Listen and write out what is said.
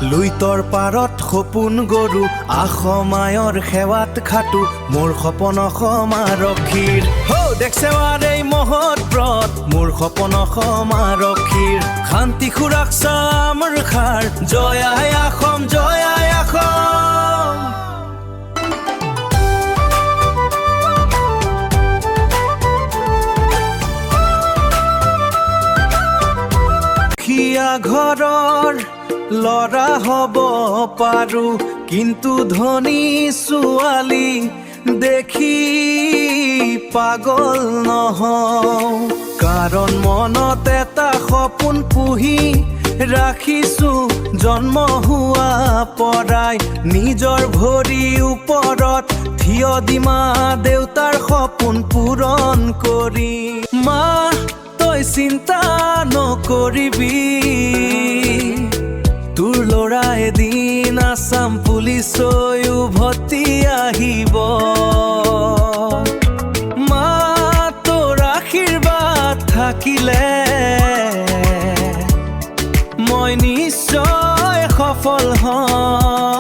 লুইতৰ পাৰত সপোন গৰু আখমায়ৰ সেৱাত খাটো মোৰ সপন অসম আৰক্ষীৰ দেখছেৱাৰ এই মহৎ ব্ৰত মোৰ সপন অসম আৰক্ষীৰ শান্তি সুৰক্ষা মোৰ খাৰ জয় আই অসম জয় আই অসম দুখীয়া ঘৰৰ লৰা হব পাৰো কিন্তু ধনী ছোৱালী দেখি পাগল নহওঁ কাৰণ মনত এটা সপোন পুহি ৰাখিছো জন্ম হোৱা পৰাই নিজৰ ভৰিৰ ওপৰত থিয় দি মা দেউতাৰ সপোন পূৰণ কৰি মা তই চিন্তা নকৰিবি তোৰ ল'ৰা এদিন আসাম পুলিচলৈ উভতি আহিব মা তোৰ আশীৰ্বাদ থাকিলে মই নিশ্চয় সফল হম